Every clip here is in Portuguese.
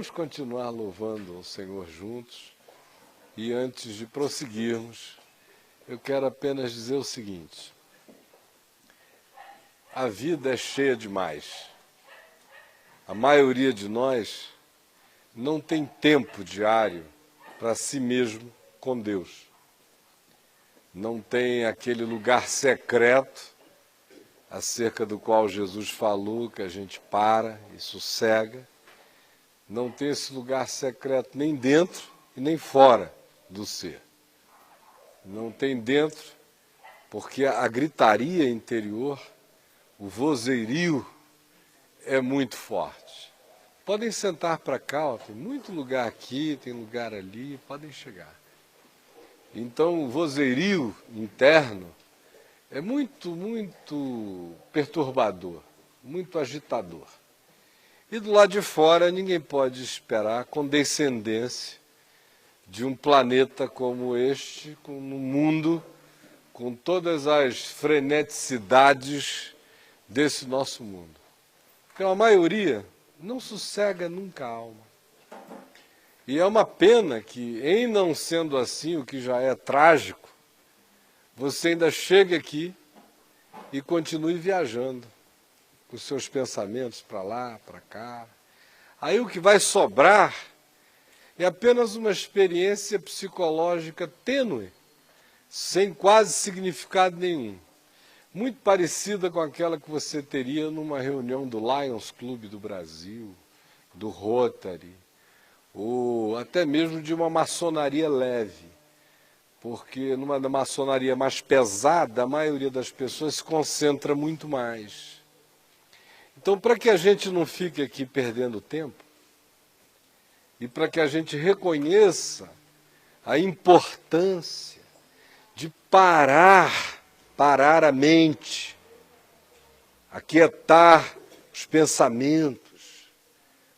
Vamos continuar louvando o Senhor juntos. E antes de prosseguirmos, eu quero apenas dizer o seguinte: a vida é cheia demais. A maioria de nós não tem tempo diário para si mesmo com Deus. Não tem aquele lugar secreto acerca do qual Jesus falou, que a gente para e sossega. Não tem esse lugar secreto nem dentro e nem fora do ser. Não tem dentro, porque a gritaria interior, o vozerio é muito forte. Podem sentar para cá, ó, tem muito lugar aqui, tem lugar ali, podem chegar. Então o vozerio interno é muito perturbador, muito agitador. E do lado de fora ninguém pode esperar a condescendência de um planeta como este, no mundo, com todas as freneticidades desse nosso mundo. Porque a maioria não sossega nunca a alma. E é uma pena que, em não sendo assim, o que já é trágico, você ainda chegue aqui e continue viajando com os seus pensamentos para lá, para cá. Aí o que vai sobrar é apenas uma experiência psicológica tênue, sem quase significado nenhum. Muito parecida com aquela que você teria numa reunião do Lions Club do Brasil, do Rotary, ou até mesmo de uma maçonaria leve. Porque numa maçonaria mais pesada, a maioria das pessoas se concentra muito mais. Então, para que a gente não fique aqui perdendo tempo, e para que a gente reconheça a importância de parar a mente, aquietar os pensamentos,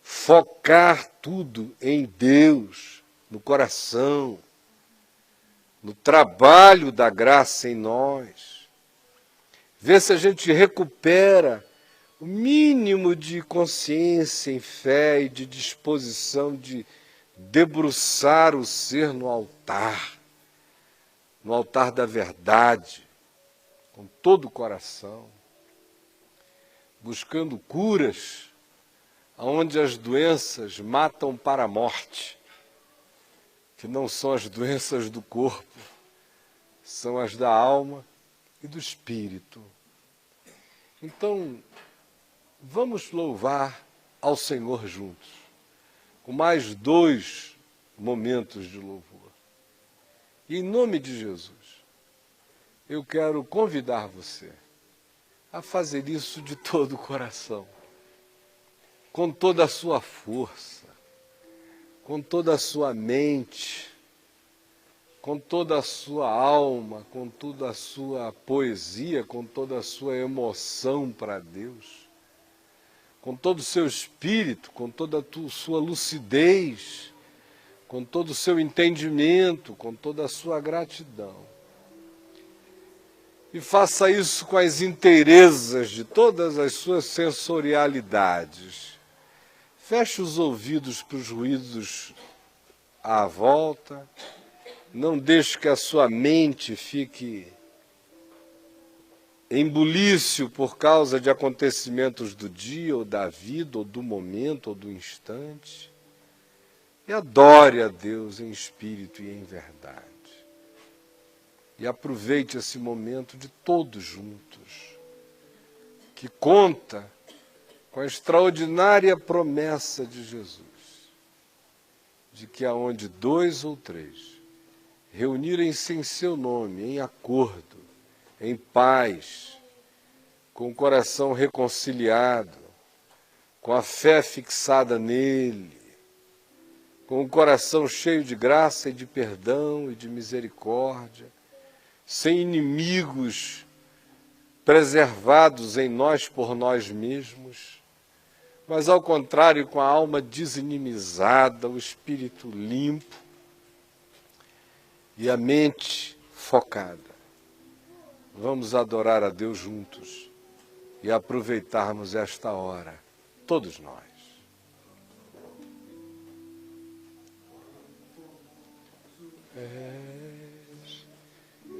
focar tudo em Deus, no coração, no trabalho da graça em nós, ver se a gente recupera o mínimo de consciência em fé e de disposição de debruçar o ser no altar da verdade, com todo o coração, buscando curas onde as doenças matam para a morte, que não são as doenças do corpo, são as da alma e do espírito. Então, vamos louvar ao Senhor juntos, com mais 2 momentos de louvor. E em nome de Jesus, eu quero convidar você a fazer isso de todo o coração, com toda a sua força, com toda a sua mente, com toda a sua alma, com toda a sua poesia, com toda a sua emoção para Deus, com todo o seu espírito, com toda a sua lucidez, com todo o seu entendimento, com toda a sua gratidão. E faça isso com as inteirezas de todas as suas sensorialidades. Feche os ouvidos para os ruídos à volta. Não deixe que a sua mente fique em bulício por causa de acontecimentos do dia, ou da vida, ou do momento, ou do instante. E adore a Deus em espírito e em verdade. E aproveite esse momento de todos juntos, que conta com a extraordinária promessa de Jesus, de que aonde 2 ou 3 reunirem-se em seu nome, em acordo, em paz, com o coração reconciliado, com a fé fixada nele, com o coração cheio de graça e de perdão e de misericórdia, sem inimigos preservados em nós por nós mesmos, mas ao contrário, com a alma desinimizada, o espírito limpo e a mente focada. Vamos adorar a Deus juntos e aproveitarmos esta hora, todos nós. És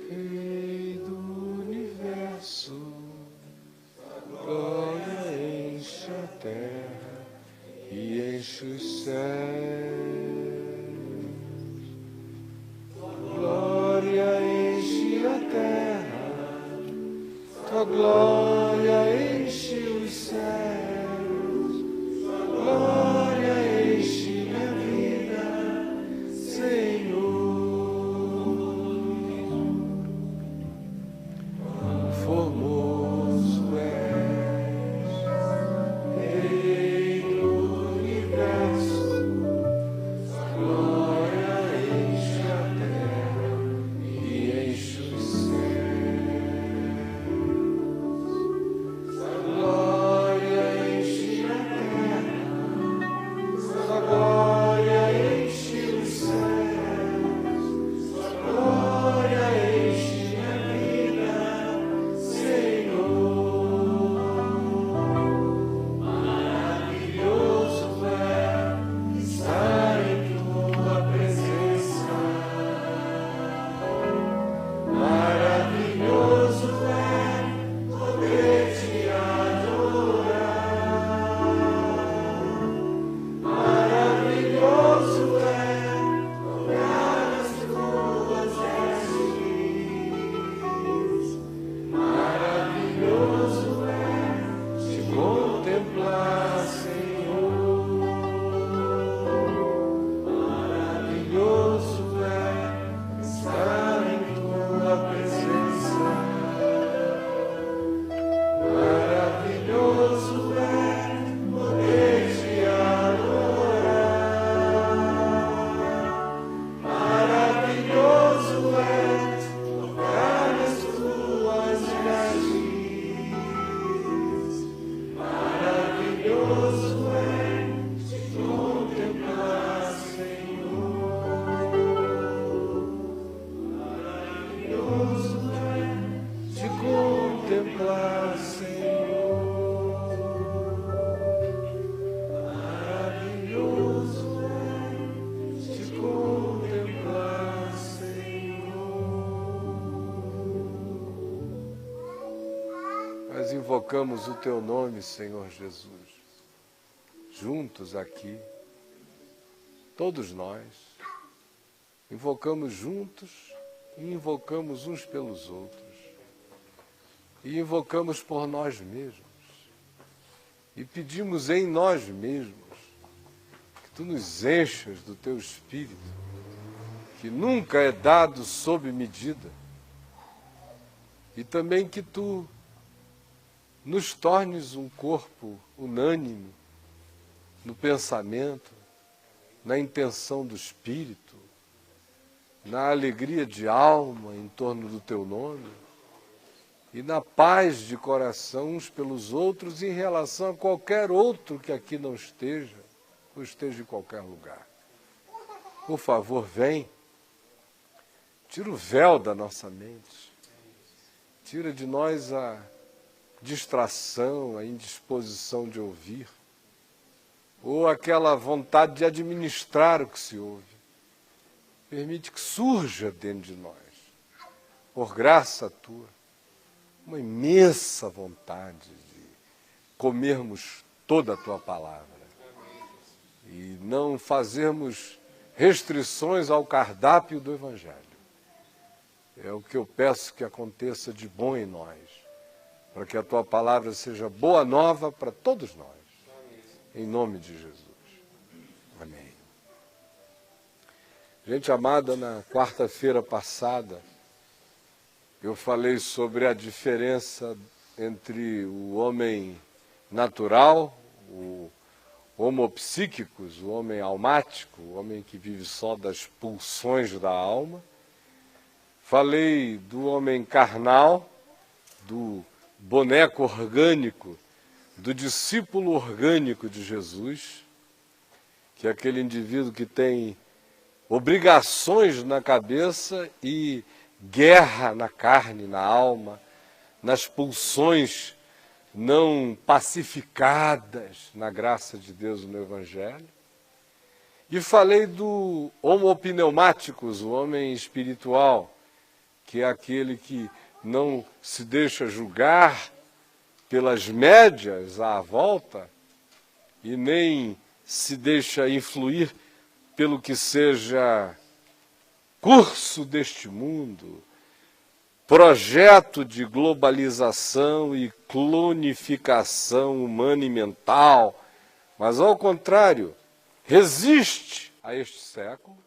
Rei do universo, glória enche a terra e enche os céus. Glória enche a terra, tua glória enche os céus. Glória enche minha vida, Senhor. Formoso és, Rei do universo, glória enche a terra e enche os céus. Glória enche a terra, sua glória enche os céus. Glória enche a vida, Senhor. Maravilhoso é estar em tua presença. Maravilhoso é poder te adorar. Maravilhoso é tocar as tuas vestes. Maravilhoso é te contemplar, Senhor. Maravilhoso é estar em tua presença. Maravilhoso é poder te adorar. Maravilhoso é tocar as tuas vestes. Maravilhoso é te contemplar, Senhor. Maravilhoso é te contemplar, Senhor. Maravilhoso é te contemplar, Senhor. Nós invocamos o teu nome, Senhor Jesus, juntos aqui, todos nós, invocamos juntos e invocamos uns pelos outros, e invocamos por nós mesmos, e pedimos em nós mesmos que tu nos enchas do teu Espírito, que nunca é dado sob medida, e também que tu nos tornes um corpo unânime no pensamento, na intenção do Espírito, na alegria de alma em torno do teu nome e na paz de coração uns pelos outros em relação a qualquer outro que aqui não esteja ou esteja em qualquer lugar. Por favor, vem, tira o véu da nossa mente, tira de nós a distração, a indisposição de ouvir, ou aquela vontade de administrar o que se ouve. Permite que surja dentro de nós, por graça tua, uma imensa vontade de comermos toda a tua palavra e não fazermos restrições ao cardápio do Evangelho. É o que eu peço que aconteça de bom em nós, para que a tua palavra seja boa nova para todos nós. Em nome de Jesus. Amém. Gente amada, na quarta-feira passada, eu falei sobre a diferença entre o homem natural, o homo psíquicos, o homem almático, o homem que vive só das pulsões da alma. Falei do homem carnal, do boneco orgânico, do discípulo orgânico de Jesus, que é aquele indivíduo que tem obrigações na cabeça e guerra na carne, na alma, nas pulsões não pacificadas na graça de Deus no Evangelho. E falei do homo pneumáticos, o homem espiritual, que é aquele que não se deixa julgar pelas médias à volta e nem se deixa influir pelo que seja curso deste mundo, projeto de globalização e clonificação humana e mental, mas ao contrário, resiste a este século,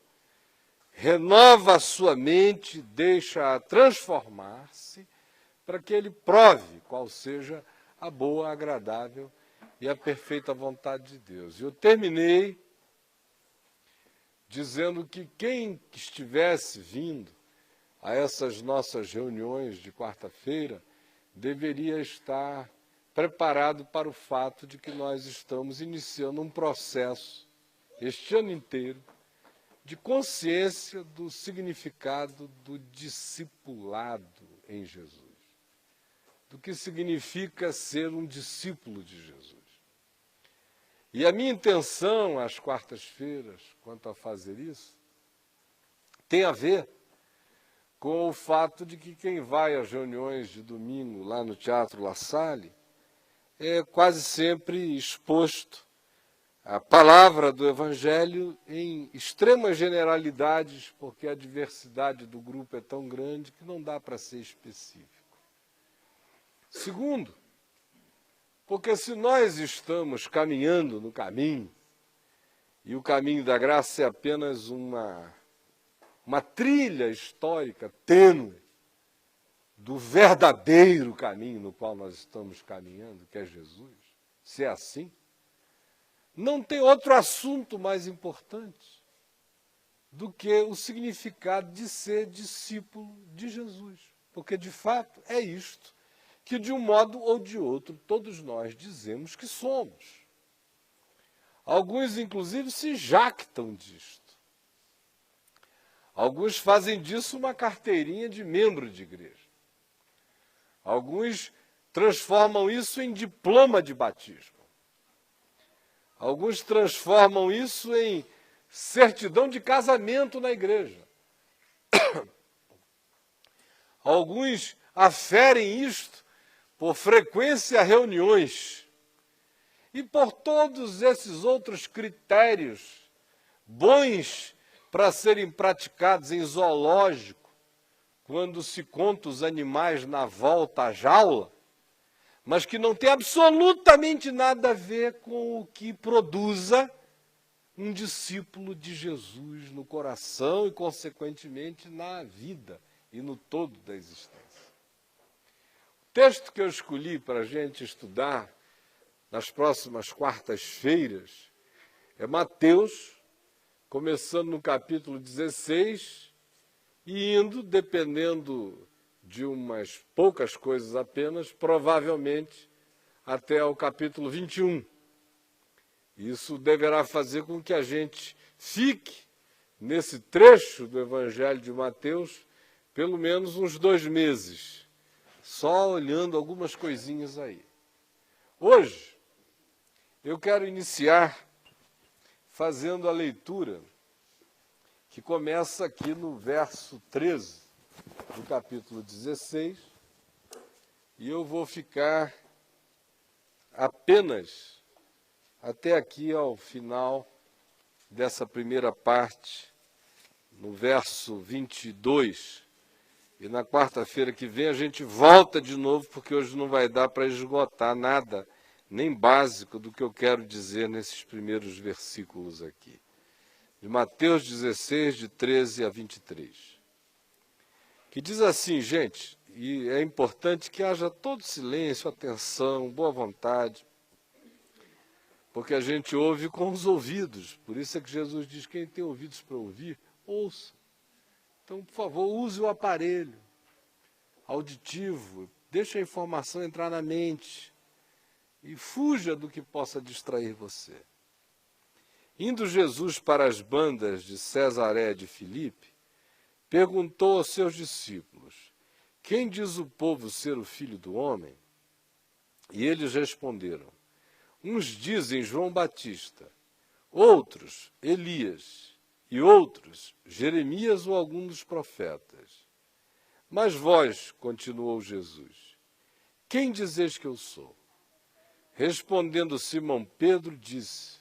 renova a sua mente, deixa-a transformar-se para que ele prove qual seja a boa, agradável e a perfeita vontade de Deus. E eu terminei dizendo que quem estivesse vindo a essas nossas reuniões de quarta-feira deveria estar preparado para o fato de que nós estamos iniciando um processo, este ano inteiro, de consciência do significado do discipulado em Jesus, do que significa ser um discípulo de Jesus. E a minha intenção às quartas-feiras, quanto a fazer isso, tem a ver com o fato de que quem vai às reuniões de domingo lá no Teatro La Salle é quase sempre exposto à palavra do Evangelho em extremas generalidades, porque a diversidade do grupo é tão grande que não dá para ser específico. Segundo, porque se nós estamos caminhando no caminho, e o caminho da graça é apenas uma trilha histórica tênue do verdadeiro caminho no qual nós estamos caminhando, que é Jesus, se é assim, não tem outro assunto mais importante do que o significado de ser discípulo de Jesus. Porque, de fato, é isto que, de um modo ou de outro, todos nós dizemos que somos. Alguns, inclusive, se jactam disto. Alguns fazem disso uma carteirinha de membro de igreja. Alguns transformam isso em diploma de batismo. Alguns transformam isso em certidão de casamento na igreja. Alguns aferem isto por frequência a reuniões e por todos esses outros critérios bons para serem praticados em zoológico, quando se conta os animais na volta à jaula, mas que não tem absolutamente nada a ver com o que produza um discípulo de Jesus no coração e, consequentemente, na vida e no todo da existência. O texto que eu escolhi para a gente estudar nas próximas quartas-feiras é Mateus, começando no capítulo 16 e indo, dependendo de umas poucas coisas apenas, provavelmente até o capítulo 21. Isso deverá fazer com que a gente fique nesse trecho do Evangelho de Mateus pelo menos uns 2 meses, só olhando algumas coisinhas aí. Hoje, eu quero iniciar fazendo a leitura que começa aqui no verso 13 do capítulo 16, e eu vou ficar apenas até aqui ao final dessa primeira parte, no verso 22, e na quarta-feira que vem a gente volta de novo, porque hoje não vai dar para esgotar nada, nem básico, do que eu quero dizer nesses primeiros versículos aqui. De Mateus 16, de 13 a 23. Que diz assim, gente, e é importante que haja todo silêncio, atenção, boa vontade, porque a gente ouve com os ouvidos. Por isso é que Jesus diz, quem tem ouvidos para ouvir, ouça. Então, por favor, use o aparelho auditivo, deixe a informação entrar na mente e fuja do que possa distrair você. Indo Jesus para as bandas de Cesaré de Filipe, perguntou aos seus discípulos, quem diz o povo ser o Filho do Homem? E eles responderam, uns dizem João Batista, outros, Elias, e outros, Jeremias ou algum dos profetas. Mas vós, continuou Jesus, quem dizeis que eu sou? Respondendo Simão Pedro, disse,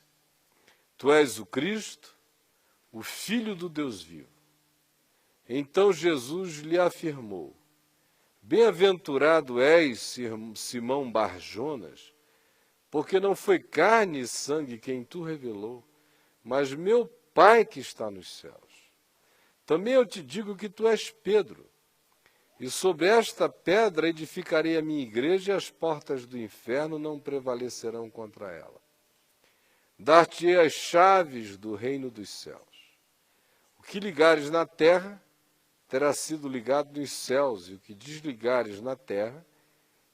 tu és o Cristo, o Filho do Deus vivo. Então Jesus lhe afirmou, bem-aventurado és, Simão Bar-Jonas, porque não foi carne e sangue quem tu revelou, mas meu Pai que está nos céus. Também eu te digo que tu és Pedro, e sobre esta pedra edificarei a minha igreja, e as portas do inferno não prevalecerão contra ela. Dar-te-ei as chaves do reino dos céus. O que ligares na terra terá sido ligado nos céus, e o que desligares na terra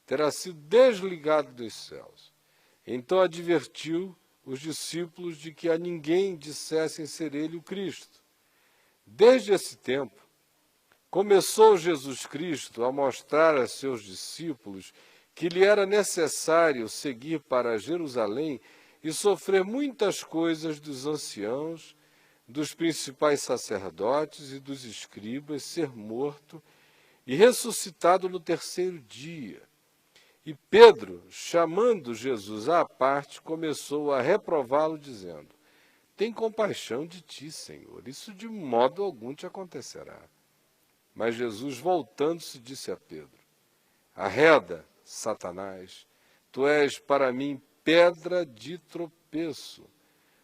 terá sido desligado dos céus. Então advertiu os discípulos de que a ninguém dissessem ser ele o Cristo. Desde esse tempo, começou Jesus Cristo a mostrar a seus discípulos que lhe era necessário seguir para Jerusalém e sofrer muitas coisas dos anciãos, dos principais sacerdotes e dos escribas, ser morto e ressuscitado no terceiro dia. E Pedro, chamando Jesus à parte, começou a reprová-lo, dizendo, tem compaixão de ti, Senhor, isso de modo algum te acontecerá. Mas Jesus, voltando-se, disse a Pedro, arreda, Satanás, tu és para mim pedra de tropeço,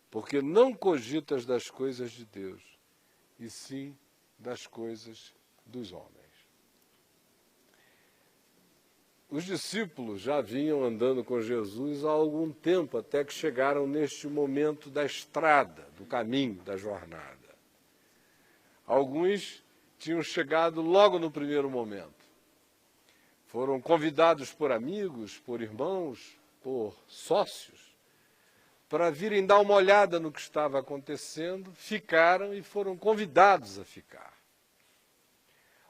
porque não cogitas das coisas de Deus, e sim das coisas dos homens. Os discípulos já vinham andando com Jesus há algum tempo, até que chegaram neste momento da estrada, do caminho, da jornada. Alguns tinham chegado logo no primeiro momento. Foram convidados por amigos, por irmãos, por sócios, para virem dar uma olhada no que estava acontecendo, ficaram e foram convidados a ficar.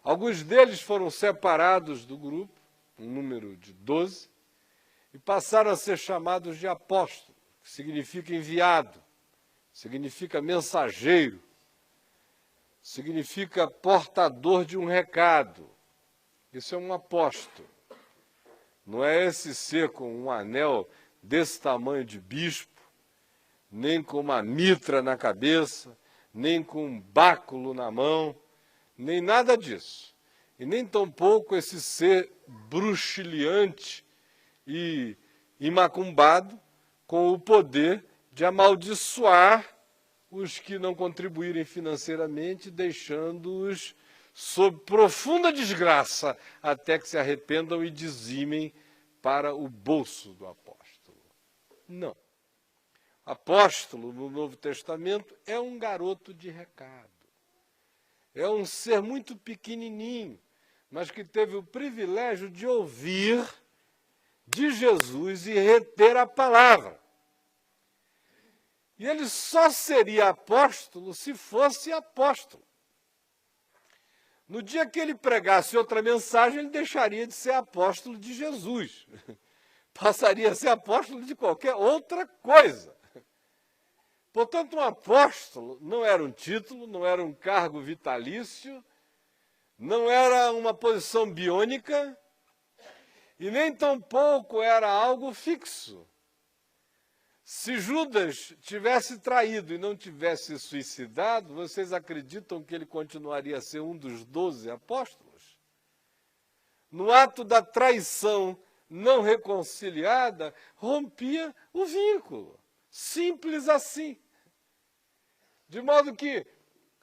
Alguns deles foram separados do grupo, um número de 12, e passaram a ser chamados de apóstolos, que significa enviado, significa mensageiro, significa portador de um recado. Isso é um apóstolo. Não é esse ser com um anel desse tamanho de bispo, nem com uma mitra na cabeça, nem com um báculo na mão, nem nada disso. E nem tampouco esse ser bruxiliante e imacumbado com o poder de amaldiçoar os que não contribuírem financeiramente, deixando-os sob profunda desgraça, até que se arrependam e dizimem para o bolso do apóstolo. Não. Apóstolo, no Novo Testamento, é um garoto de recado. É um ser muito pequenininho, mas que teve o privilégio de ouvir de Jesus e reter a palavra. E ele só seria apóstolo se fosse apóstolo. No dia que ele pregasse outra mensagem, ele deixaria de ser apóstolo de Jesus. Passaria a ser apóstolo de qualquer outra coisa. Portanto, um apóstolo não era um título, não era um cargo vitalício, não era uma posição biônica e nem tampouco era algo fixo. Se Judas tivesse traído e não tivesse suicidado, vocês acreditam que ele continuaria a ser um dos 12 apóstolos? No ato da traição não reconciliada, rompia o vínculo. Simples assim. De modo que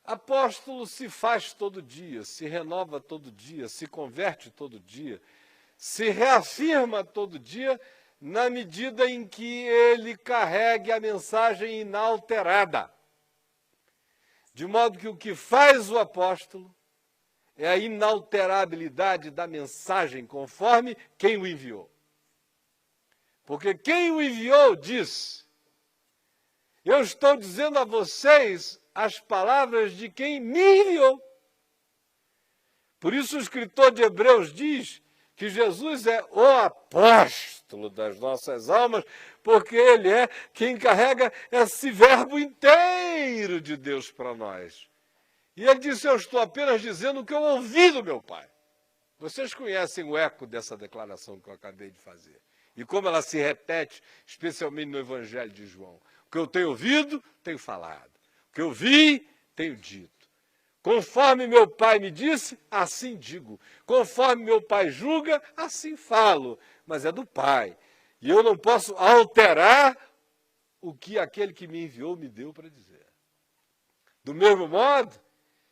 apóstolo se faz todo dia, se renova todo dia, se converte todo dia, se reafirma todo dia, na medida em que ele carregue a mensagem inalterada. De modo que o que faz o apóstolo é a inalterabilidade da mensagem conforme quem o enviou. Porque quem o enviou diz, eu estou dizendo a vocês as palavras de quem me enviou. Por isso o escritor de Hebreus diz que Jesus é o apóstolo das nossas almas, porque ele é quem carrega esse verbo inteiro de Deus para nós. E ele disse, eu estou apenas dizendo o que eu ouvi do meu Pai. Vocês conhecem o eco dessa declaração que eu acabei de fazer. E como ela se repete, especialmente no Evangelho de João. O que eu tenho ouvido, tenho falado. O que eu vi, tenho dito. Conforme meu Pai me disse, assim digo. Conforme meu Pai julga, assim falo. Mas é do Pai. E eu não posso alterar o que aquele que me enviou me deu para dizer. Do mesmo modo,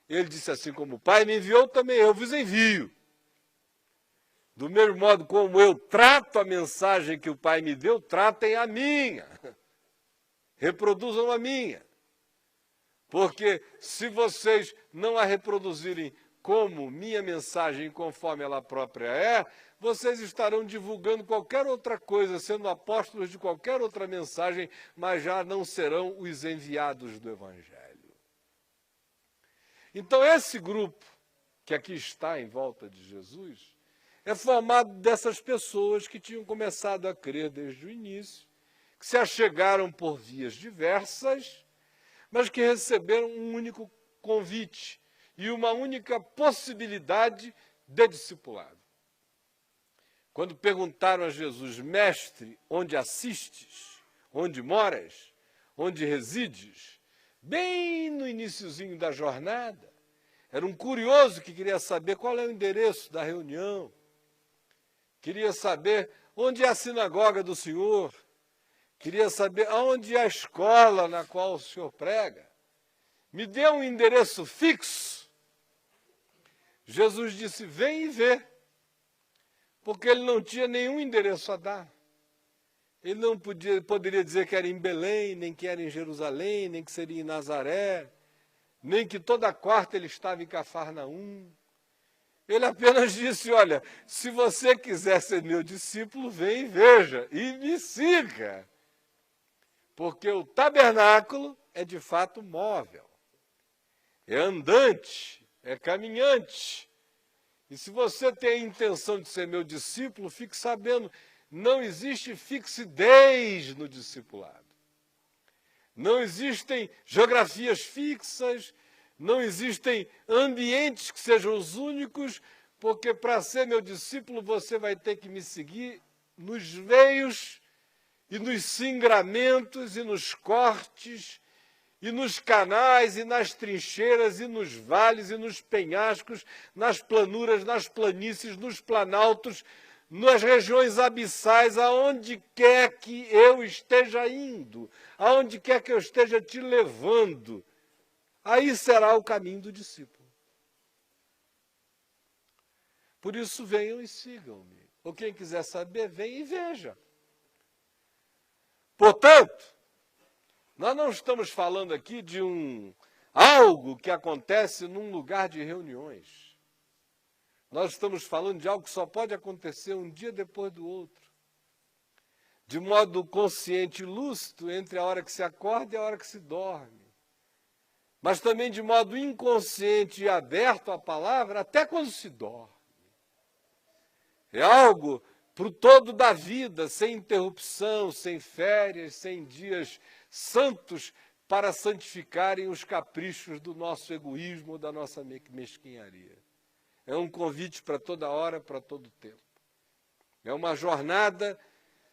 ele disse assim, como o Pai me enviou, também eu vos envio. Do mesmo modo como eu trato a mensagem que o Pai me deu, tratem a minha. Reproduzam a minha. Porque se vocês não a reproduzirem como minha mensagem, conforme ela própria é, vocês estarão divulgando qualquer outra coisa, sendo apóstolos de qualquer outra mensagem, mas já não serão os enviados do Evangelho. Então esse grupo que aqui está em volta de Jesus é formado dessas pessoas que tinham começado a crer desde o início, que se achegaram por vias diversas, mas que receberam um único convite e uma única possibilidade de discipulado. Quando perguntaram a Jesus, mestre, onde assistes? Onde moras? Onde resides? Bem no iniciozinho da jornada, era um curioso que queria saber qual é o endereço da reunião, queria saber onde é a sinagoga do Senhor, queria saber aonde é a escola na qual o Senhor prega. Me dê um endereço fixo. Jesus disse, vem e vê. Porque ele não tinha nenhum endereço a dar. Ele não poderia dizer que era em Belém, nem que era em Jerusalém, nem que seria em Nazaré, nem que toda quarta ele estava em Cafarnaum. Ele apenas disse, olha, se você quiser ser meu discípulo, vem e veja, e me siga. Porque o tabernáculo é de fato móvel, é andante, é caminhante. E se você tem a intenção de ser meu discípulo, fique sabendo, não existe fixidez no discipulado. Não existem geografias fixas, não existem ambientes que sejam os únicos, porque para ser meu discípulo você vai ter que me seguir nos veios e nos singramentos e nos cortes e nos canais e nas trincheiras e nos vales e nos penhascos, nas planuras, nas planícies, nos planaltos, nas regiões abissais, aonde quer que eu esteja indo, aonde quer que eu esteja te levando, aí será o caminho do discípulo. Por isso venham e sigam-me. Ou quem quiser saber, venha e veja. Portanto, nós não estamos falando aqui de algo que acontece num lugar de reuniões. Nós estamos falando de algo que só pode acontecer um dia depois do outro. De modo consciente e lúcido entre a hora que se acorda e a hora que se dorme. Mas também de modo inconsciente e aberto à palavra até quando se dorme. É algo para o todo da vida, sem interrupção, sem férias, sem dias santos para santificarem os caprichos do nosso egoísmo, da nossa mesquinharia. É um convite para toda hora, para todo tempo. É uma jornada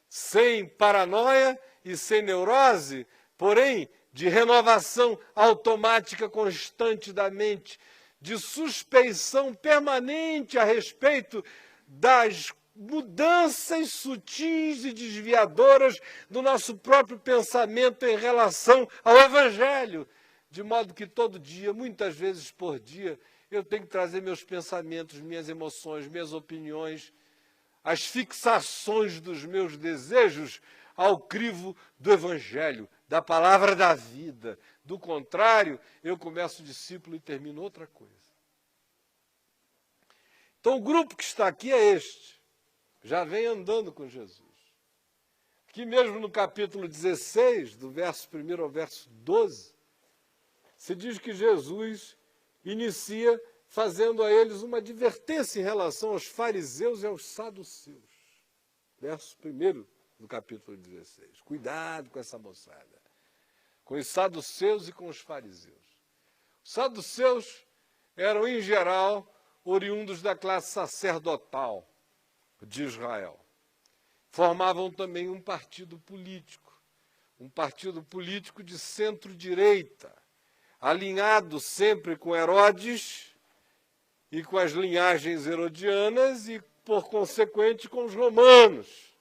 sem paranoia e sem neurose, porém de renovação automática constante da mente, de suspeição permanente a respeito das mudanças sutis e desviadoras do nosso próprio pensamento em relação ao Evangelho, de modo que todo dia, muitas vezes por dia, eu tenho que trazer meus pensamentos, minhas emoções, minhas opiniões, as fixações dos meus desejos ao crivo do Evangelho, da palavra da vida. Do contrário, eu começo discípulo e termino outra coisa. Então o grupo que está aqui é este. Já vem andando com Jesus. Aqui mesmo no capítulo 16, do verso 1 ao verso 12, se diz que Jesus inicia fazendo a eles uma advertência em relação aos fariseus e aos saduceus. Verso 1 do capítulo 16. Cuidado com essa moçada, com os saduceus e com os fariseus. Os saduceus eram, em geral, oriundos da classe sacerdotal de Israel. Formavam também um partido político de centro-direita, alinhado sempre com Herodes e com as linhagens herodianas e, por consequente, com os romanos,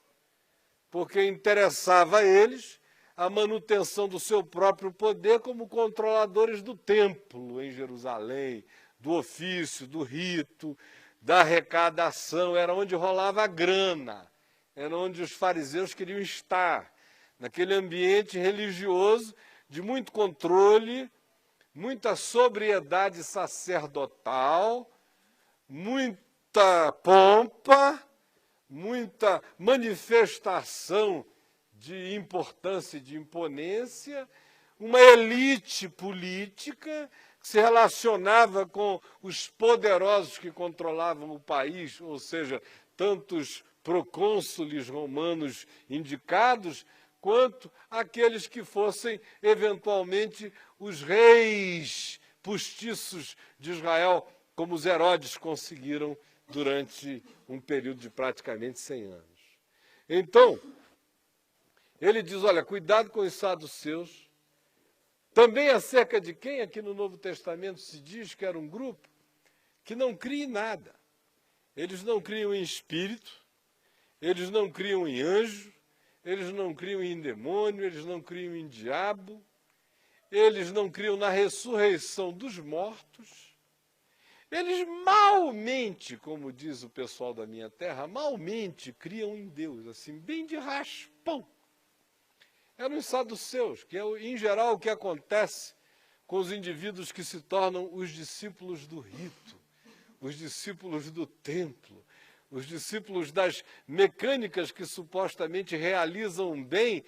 porque interessava a eles a manutenção do seu próprio poder como controladores do templo em Jerusalém, do ofício, do rito, da arrecadação. Era onde rolava a grana, era onde os fariseus queriam estar, naquele ambiente religioso de muito controle, muita sobriedade sacerdotal, muita pompa, muita manifestação de importância e de imponência, uma elite política que se relacionava com os poderosos que controlavam o país, ou seja, tantos procônsules romanos indicados, quanto aqueles que fossem, eventualmente, os reis postiços de Israel, como os Herodes conseguiram durante um período de praticamente 100 anos. Então, ele diz, olha, cuidado com os saduceus. Também acerca de quem aqui no Novo Testamento se diz que era um grupo que não cria em nada. Eles não criam em espírito, eles não criam em anjo, eles não criam em demônio, eles não criam em diabo, eles não criam na ressurreição dos mortos. Eles malmente, como diz o pessoal da minha terra, malmente criam em Deus, assim, bem de raspão. Eram os saduceus, que é, em geral, o que acontece com os indivíduos que se tornam os discípulos do rito, os discípulos do templo, os discípulos das mecânicas que supostamente realizam bem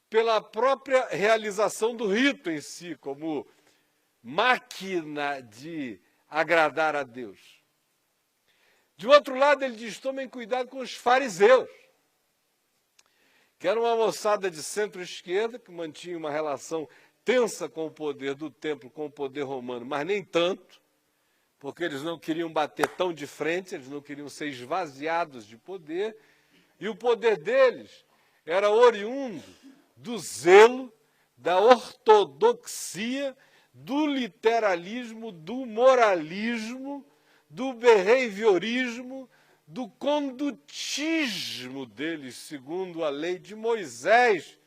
pela própria realização do rito em si, como máquina de agradar a Deus. De outro lado, ele diz, tomem cuidado com os fariseus, que era uma moçada de centro-esquerda, que mantinha uma relação tensa com o poder do templo, com o poder romano, mas nem tanto, porque eles não queriam bater tão de frente, eles não queriam ser esvaziados de poder, e o poder deles era oriundo do zelo, da ortodoxia, do literalismo, do moralismo, do behaviorismo, do condutismo deles, segundo a lei de Moisés,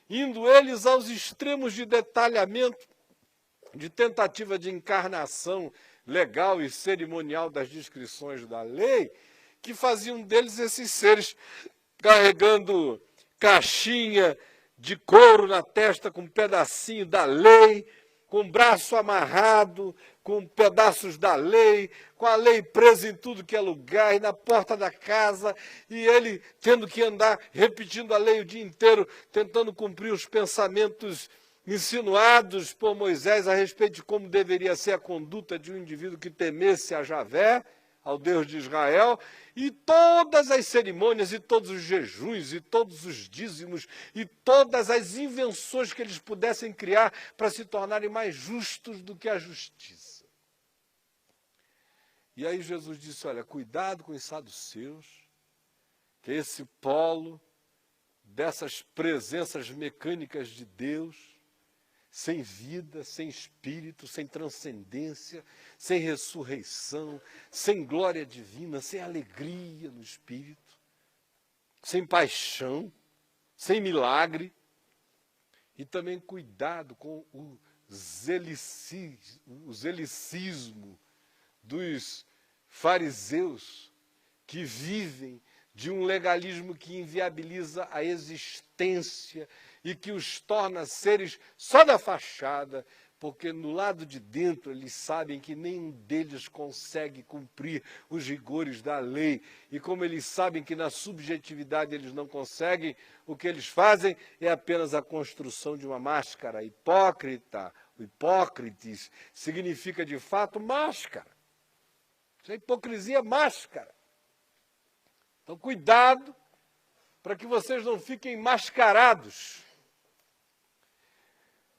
indo eles aos extremos de detalhamento, de tentativa de encarnação legal e cerimonial das descrições da lei, que faziam deles esses seres carregando caixinha de couro na testa com um pedacinho da lei, com o braço amarrado, com pedaços da lei, com a lei presa em tudo que é lugar, e na porta da casa, e ele tendo que andar repetindo a lei o dia inteiro, tentando cumprir os pensamentos insinuados por Moisés a respeito de como deveria ser a conduta de um indivíduo que temesse a Javé, ao Deus de Israel, e todas as cerimônias, e todos os jejuns, e todos os dízimos, e todas as invenções que eles pudessem criar para se tornarem mais justos do que a justiça. E aí Jesus disse, olha, cuidado com os saduceus, que é esse polo dessas presenças mecânicas de Deus, sem vida, sem espírito, sem transcendência, sem ressurreição, sem glória divina, sem alegria no espírito, sem paixão, sem milagre. E também cuidado com o zelicismo dos fariseus que vivem de um legalismo que inviabiliza a existência e que os torna seres só da fachada, porque no lado de dentro eles sabem que nenhum deles consegue cumprir os rigores da lei. E como eles sabem que na subjetividade eles não conseguem, o que eles fazem é apenas a construção de uma máscara hipócrita, hipócrites, significa de fato máscara. Isso é hipocrisia máscara. Então, cuidado para que vocês não fiquem mascarados,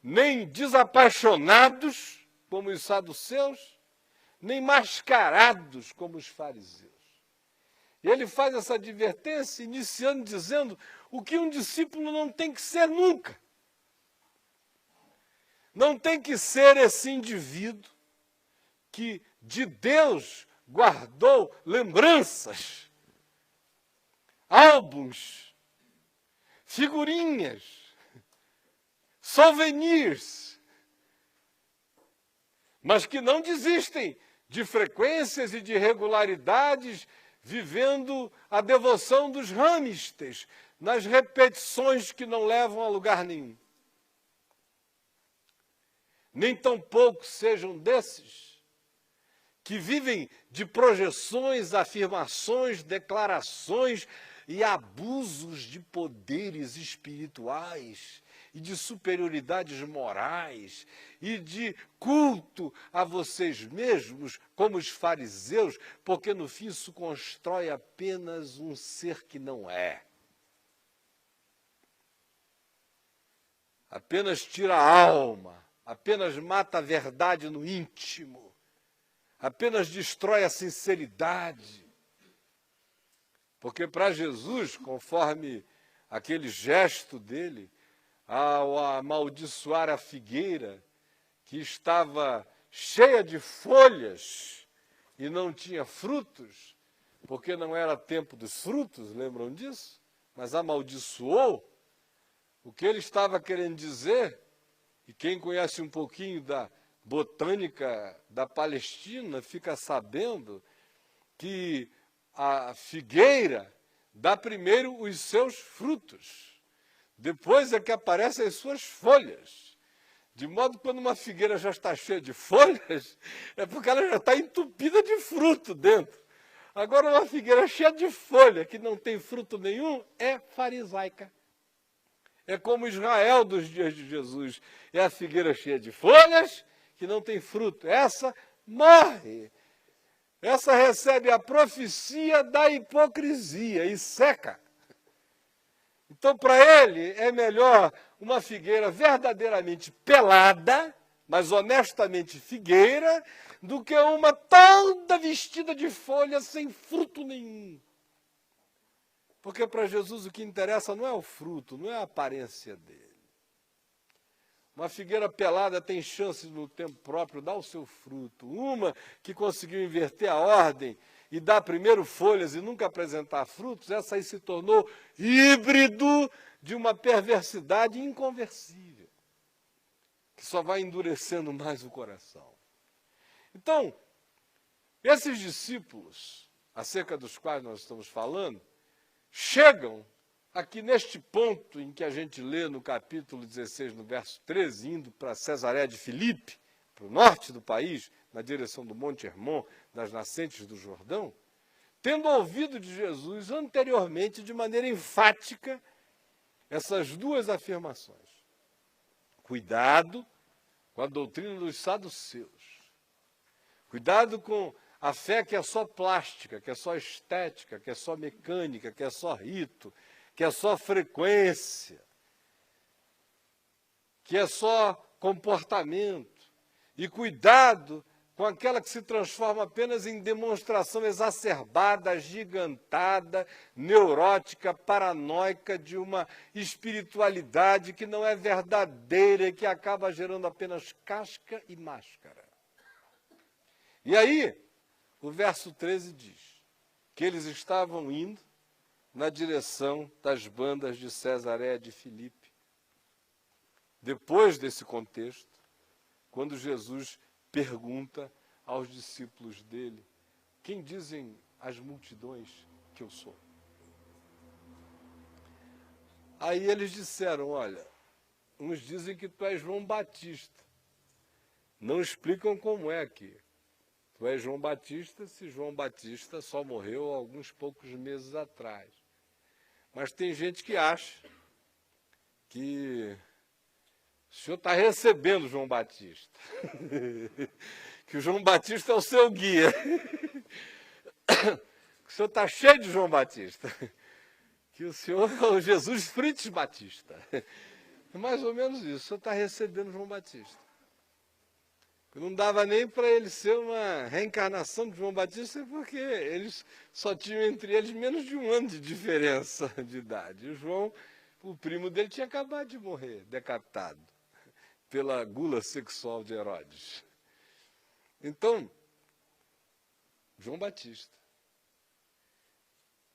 nem desapaixonados, como os saduceus, nem mascarados, como os fariseus. E ele faz essa advertência, iniciando dizendo o que um discípulo não tem que ser nunca. Não tem que ser esse indivíduo que de Deus guardou lembranças, álbuns, figurinhas, souvenirs, mas que não desistem de frequências e de regularidades, vivendo a devoção dos hamsters, nas repetições que não levam a lugar nenhum. Nem tampouco sejam desses que vivem de projeções, afirmações, declarações e abusos de poderes espirituais e de superioridades morais e de culto a vocês mesmos, como os fariseus, porque no fim isso constrói apenas um ser que não é. Apenas tira a alma, apenas mata a verdade no íntimo, apenas destrói a sinceridade. Porque para Jesus, conforme aquele gesto dele, ao amaldiçoar a figueira, que estava cheia de folhas e não tinha frutos, porque não era tempo dos frutos, lembram disso? Mas amaldiçoou. O que ele estava querendo dizer, e quem conhece um pouquinho da botânica da Palestina fica sabendo que a figueira dá primeiro os seus frutos, depois é que aparecem as suas folhas. De modo que quando uma figueira já está cheia de folhas, é porque ela já está entupida de fruto dentro. Agora uma figueira cheia de folha, que não tem fruto nenhum, é farisaica. É como Israel dos dias de Jesus. É a figueira cheia de folhas, que não tem fruto. Essa morre. Essa recebe a profecia da hipocrisia e seca. Então, para ele, é melhor uma figueira verdadeiramente pelada, mas honestamente figueira, do que uma toda vestida de folhas sem fruto nenhum. Porque para Jesus o que interessa não é o fruto, não é a aparência dele. Uma figueira pelada tem chance no tempo próprio, dar o seu fruto. Uma que conseguiu inverter a ordem e dar primeiro folhas e nunca apresentar frutos, essa aí se tornou híbrido de uma perversidade inconversível, que só vai endurecendo mais o coração. Então, esses discípulos, acerca dos quais nós estamos falando, chegam aqui neste ponto em que a gente lê no capítulo 16, no verso 13, indo para Cesareia de Filipe, para o norte do país, na direção do Monte Hermon, das nascentes do Jordão, tendo ouvido de Jesus anteriormente, de maneira enfática, essas duas afirmações. Cuidado com a doutrina dos saduceus. Cuidado com a fé que é só plástica, que é só estética, que é só mecânica, que é só rito, que é só frequência, que é só comportamento. E cuidado com aquela que se transforma apenas em demonstração exacerbada, agigantada, neurótica, paranoica de uma espiritualidade que não é verdadeira e que acaba gerando apenas casca e máscara. E aí, o verso 13 diz que eles estavam indo na direção das bandas de Cesareia de Filipe. Depois desse contexto, quando Jesus pergunta aos discípulos dele, quem dizem as multidões que eu sou? Aí eles disseram, olha, uns dizem que tu és João Batista. Não explicam como é que tu és João Batista, se João Batista só morreu há alguns poucos meses atrás. Mas tem gente que acha que O senhor está recebendo João Batista. Que o João Batista é o seu guia. Que o senhor está cheio de João Batista. Que o senhor é o Jesus Frites Batista. É mais ou menos isso. O senhor está recebendo João Batista. Não dava nem para ele ser uma reencarnação de João Batista, porque eles só tinham entre eles menos de 1 ano de diferença de idade. E o João, o primo dele, tinha acabado de morrer, decapitado, pela gula sexual de Herodes. Então, João Batista.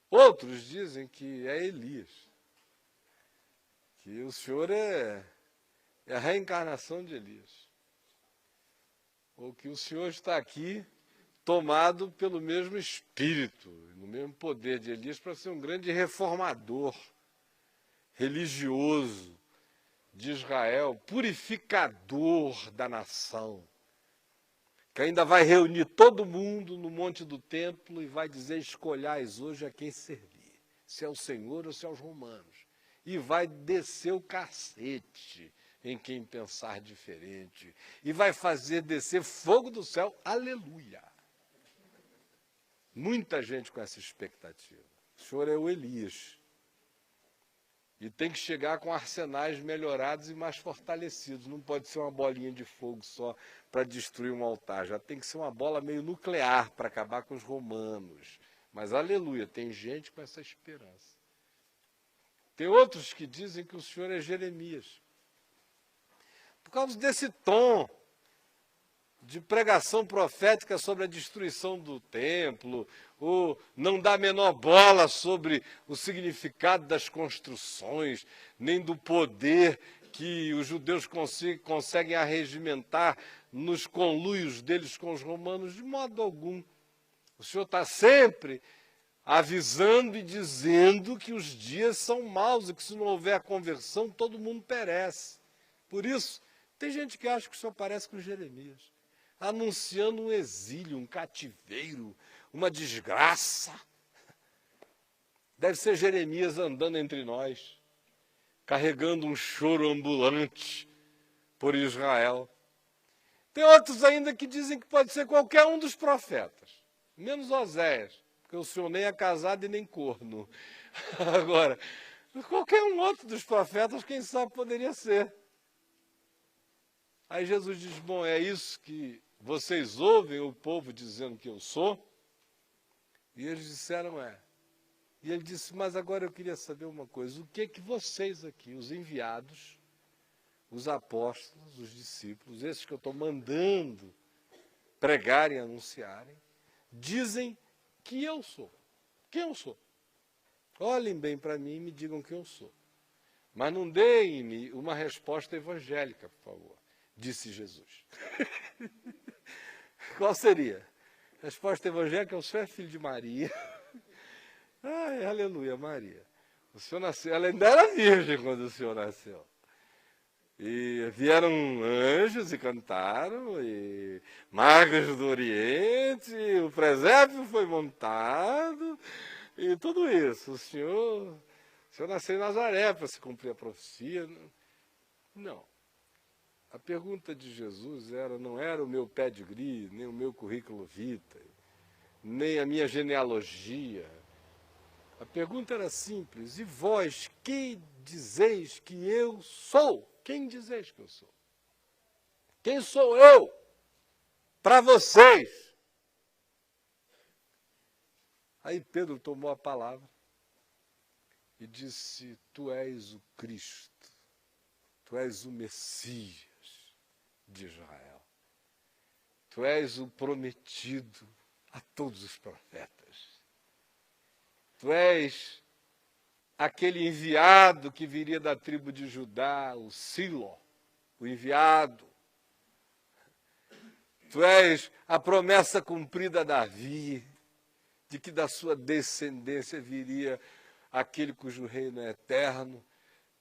Outros dizem que é Elias, que o Senhor é a reencarnação de Elias. Ou que o Senhor está aqui tomado pelo mesmo espírito, no mesmo poder de Elias, para ser um grande reformador religioso de Israel, purificador da nação, que ainda vai reunir todo mundo no monte do templo e vai dizer: escolhais hoje a quem servir, se é o Senhor ou se é os romanos. E vai descer o cacete em quem pensar diferente. E vai fazer descer fogo do céu. Aleluia! Muita gente com essa expectativa. O Senhor é o Elias. E tem que chegar com arsenais melhorados e mais fortalecidos. Não pode ser uma bolinha de fogo só para destruir um altar. Já tem que ser uma bola meio nuclear para acabar com os romanos. Mas, aleluia, tem gente com essa esperança. Tem outros que dizem que o Senhor é Jeremias. Por causa desse tom de pregação profética sobre a destruição do templo, ou não dá a menor bola sobre o significado das construções, nem do poder que os judeus conseguem arregimentar nos conluios deles com os romanos, de modo algum. O Senhor está sempre avisando e dizendo que os dias são maus e que se não houver conversão, todo mundo perece. Por isso, tem gente que acha que o Senhor parece com Jeremias, anunciando um exílio, um cativeiro, uma desgraça. Deve ser Jeremias andando entre nós, carregando um choro ambulante por Israel. Tem outros ainda que dizem que pode ser qualquer um dos profetas, menos Oséias, porque o Senhor nem é casado e nem corno. Agora, qualquer um outro dos profetas, quem sabe, poderia ser. Aí Jesus diz: bom, é isso que vocês ouvem o povo dizendo que eu sou? E eles disseram: é. E ele disse: mas agora eu queria saber uma coisa, o que vocês aqui, os enviados, os apóstolos, os discípulos, esses que eu estou mandando pregarem e anunciarem, dizem que eu sou? Quem eu sou? Olhem bem para mim e me digam quem eu sou. Mas não deem-me uma resposta evangélica, por favor, disse Jesus. Qual seria? Resposta evangélica: o Senhor é filho de Maria. Ai, aleluia, Maria. O Senhor nasceu, ela ainda era virgem quando o Senhor nasceu. E vieram anjos e cantaram, e magos do Oriente, o presépio foi montado, e tudo isso. O Senhor nasceu em Nazaré para se cumprir a profecia. Não. A pergunta de Jesus não era o meu pedigree, nem o meu currículo vitae, nem a minha genealogia. A pergunta era simples: e vós, quem dizeis que eu sou? Quem dizeis que eu sou? Quem sou eu para vocês? Aí Pedro tomou a palavra e disse: tu és o Cristo, tu és o Messias de Israel. Tu és o prometido a todos os profetas. Tu és aquele enviado que viria da tribo de Judá, o Silo, o enviado. Tu és a promessa cumprida a Davi, de que da sua descendência viria aquele cujo reino é eterno.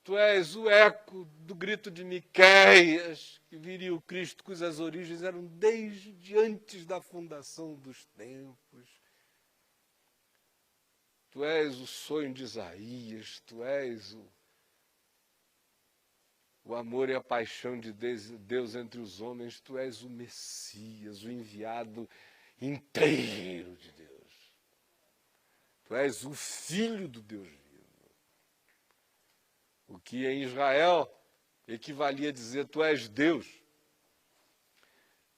Tu és o eco do grito de Miqueias, que viria o Cristo cujas origens eram desde antes da fundação dos tempos. Tu és o sonho de Isaías, tu és o amor e a paixão de Deus entre os homens. Tu és o Messias, o enviado inteiro de Deus. Tu és o Filho do Deus vivo. O que em Israel equivalia a dizer, tu és Deus.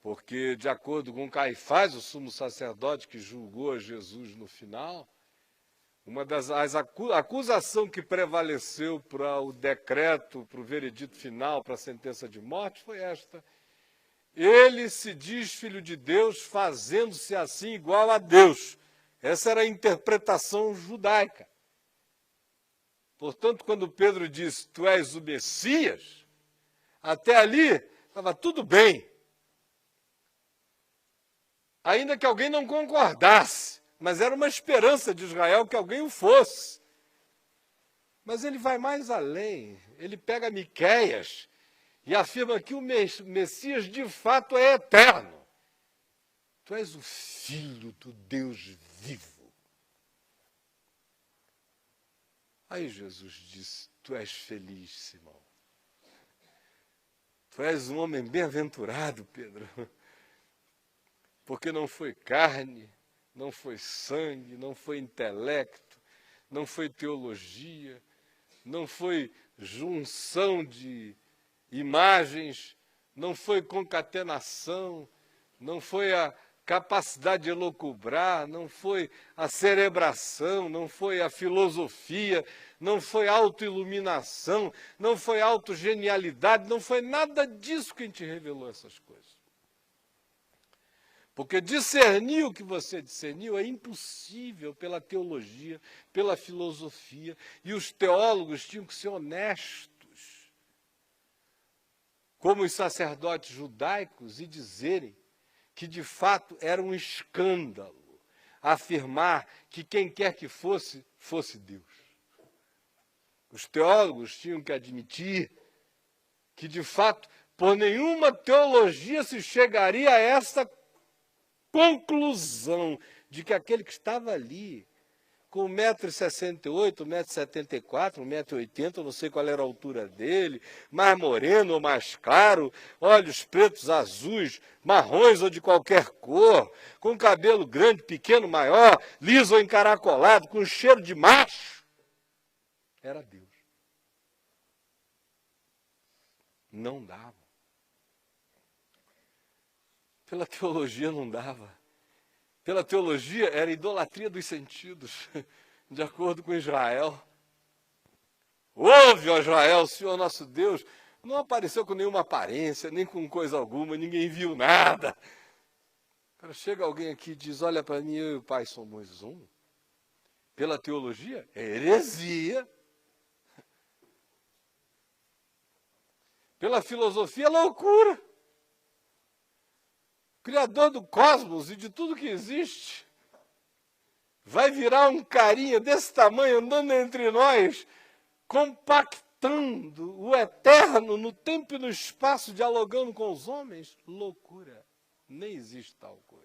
Porque, de acordo com Caifás, o sumo sacerdote que julgou a Jesus no final, uma das acusações que prevaleceu para o decreto, para o veredito final, para a sentença de morte, foi esta. Ele se diz filho de Deus, fazendo-se assim igual a Deus. Essa era a interpretação judaica. Portanto, quando Pedro diz, tu és o Messias, até ali estava tudo bem. Ainda que alguém não concordasse, mas era uma esperança de Israel que alguém o fosse. Mas ele vai mais além, ele pega Miqueias e afirma que o Messias de fato é eterno. Tu és o Filho do Deus vivo. Aí Jesus disse, tu és feliz, Simão. Tu és um homem bem-aventurado, Pedro. Porque não foi carne, não foi sangue, não foi intelecto, não foi teologia, não foi junção de imagens, não foi concatenação, não foi a capacidade de elocubrar, não foi a cerebração, não foi a filosofia, não foi autoiluminação, não foi autogenialidade, não foi nada disso que a gente revelou essas coisas. Porque discernir o que você discerniu é impossível pela teologia, pela filosofia, e os teólogos tinham que ser honestos, como os sacerdotes judaicos, e dizerem que de fato era um escândalo afirmar que quem quer que fosse, fosse Deus. Os teólogos tinham que admitir que de fato, por nenhuma teologia se chegaria a essa conclusão de que aquele que estava ali, com 1,68 m, 1,74 m, 1,80 m, não sei qual era a altura dele, mais moreno ou mais claro, olhos pretos, azuis, marrons ou de qualquer cor, com cabelo grande, pequeno, maior, liso ou encaracolado, com cheiro de macho, era Deus. Não dava. Pela teologia não dava. Pela teologia era idolatria dos sentidos, de acordo com Israel. Ouve, ó Israel, o Senhor nosso Deus não apareceu com nenhuma aparência, nem com coisa alguma, ninguém viu nada. Cara, chega alguém aqui e diz, olha para mim, eu e o Pai somos um. Pela teologia, é heresia. Pela filosofia, é loucura. Criador do cosmos e de tudo que existe, vai virar um carinha desse tamanho andando entre nós, compactando o eterno no tempo e no espaço, dialogando com os homens? Loucura. Nem existe tal coisa.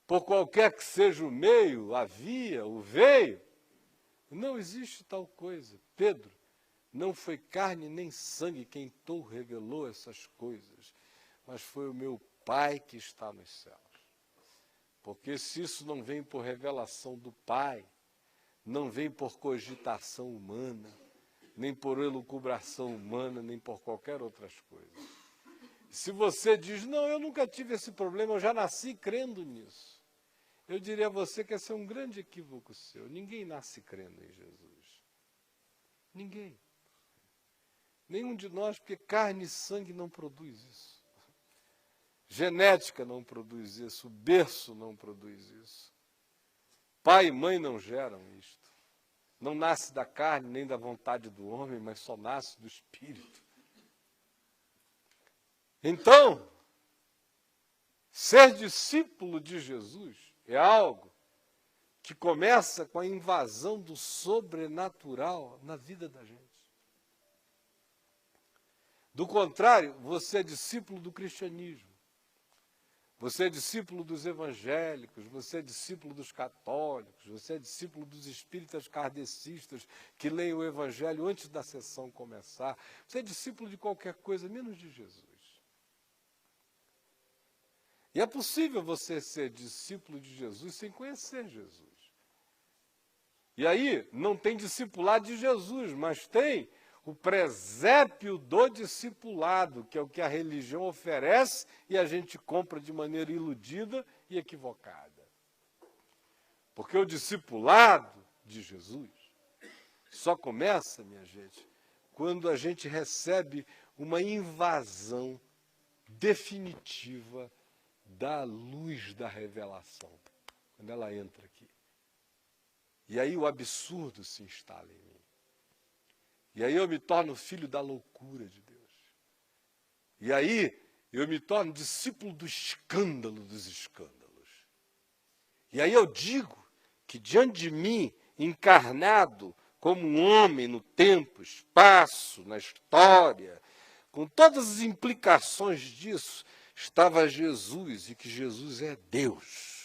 Por qualquer que seja o meio, a via, o veio, não existe tal coisa. Pedro, não foi carne nem sangue quem tu revelou essas coisas, mas foi o meu Pai que está nos céus. Porque se isso não vem por revelação do Pai, não vem por cogitação humana, nem por elucubração humana, nem por qualquer outras coisas. Se você diz, não, eu nunca tive esse problema, eu já nasci crendo nisso, eu diria a você que esse é um grande equívoco seu. Ninguém nasce crendo em Jesus. Ninguém. Nenhum de nós, porque carne e sangue não produz isso. Genética não produz isso, o berço não produz isso. Pai e mãe não geram isto. Não nasce da carne nem da vontade do homem, mas só nasce do Espírito. Então, ser discípulo de Jesus é algo que começa com a invasão do sobrenatural na vida da gente. Do contrário, você é discípulo do cristianismo. Você é discípulo dos evangélicos, você é discípulo dos católicos, você é discípulo dos espíritas kardecistas que leem o evangelho antes da sessão começar. Você é discípulo de qualquer coisa, menos de Jesus. E é possível você ser discípulo de Jesus sem conhecer Jesus. E aí, não tem discipulado de Jesus, mas tem o presépio do discipulado, que é o que a religião oferece e a gente compra de maneira iludida e equivocada. Porque o discipulado de Jesus só começa, minha gente, quando a gente recebe uma invasão definitiva da luz da revelação, quando ela entra aqui. E aí o absurdo se instala em mim. E aí eu me torno filho da loucura de Deus. E aí eu me torno discípulo do escândalo dos escândalos. E aí eu digo que diante de mim, encarnado como um homem no tempo, espaço, na história, com todas as implicações disso, estava Jesus e que Jesus é Deus.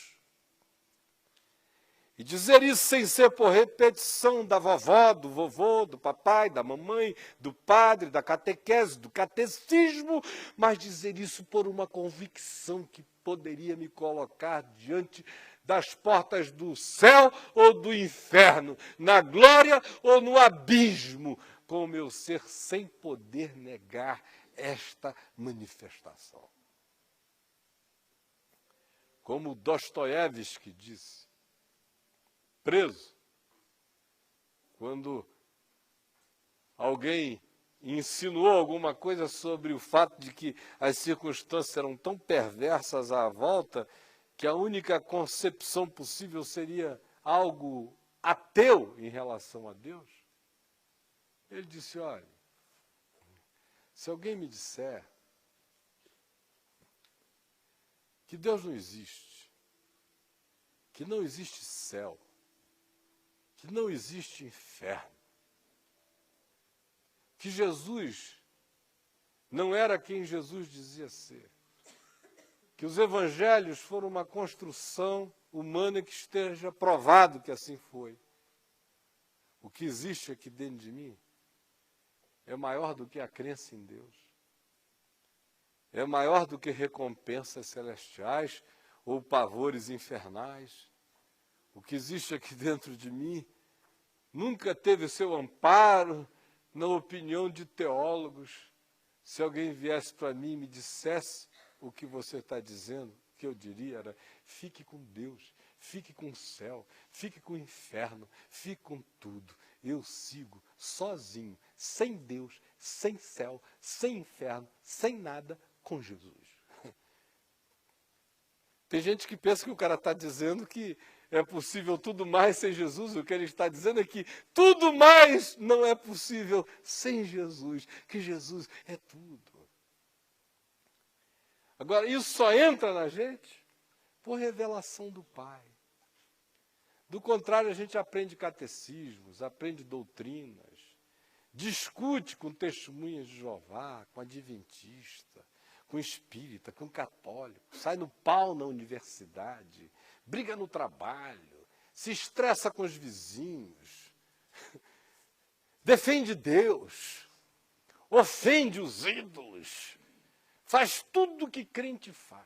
E dizer isso sem ser por repetição da vovó, do vovô, do papai, da mamãe, do padre, da catequese, do catecismo, mas dizer isso por uma convicção que poderia me colocar diante das portas do céu ou do inferno, na glória ou no abismo, com o meu ser sem poder negar esta manifestação. Como Dostoiévski disse, preso, quando alguém insinuou alguma coisa sobre o fato de que as circunstâncias eram tão perversas à volta que a única concepção possível seria algo ateu em relação a Deus, ele disse, olha, se alguém me disser que Deus não existe, que não existe céu, que não existe inferno, que Jesus não era quem Jesus dizia ser, que os evangelhos foram uma construção humana que esteja provado que assim foi. O que existe aqui dentro de mim é maior do que a crença em Deus, é maior do que recompensas celestiais ou pavores infernais. O que existe aqui dentro de mim nunca teve seu amparo na opinião de teólogos. Se alguém viesse para mim e me dissesse o que você está dizendo, o que eu diria era, fique com Deus, fique com o céu, fique com o inferno, fique com tudo. Eu sigo sozinho, sem Deus, sem céu, sem inferno, sem nada, com Jesus. Tem gente que pensa que o cara está dizendo que é possível tudo mais sem Jesus. O que ele está dizendo é que tudo mais não é possível sem Jesus, que Jesus é tudo. Agora, isso só entra na gente por revelação do Pai. Do contrário, a gente aprende catecismos, aprende doutrinas, discute com testemunhas de Jeová, com adventista, com espírita, com católico, sai no pau na universidade, briga no trabalho, se estressa com os vizinhos, defende Deus, ofende os ídolos, faz tudo o que crente faz,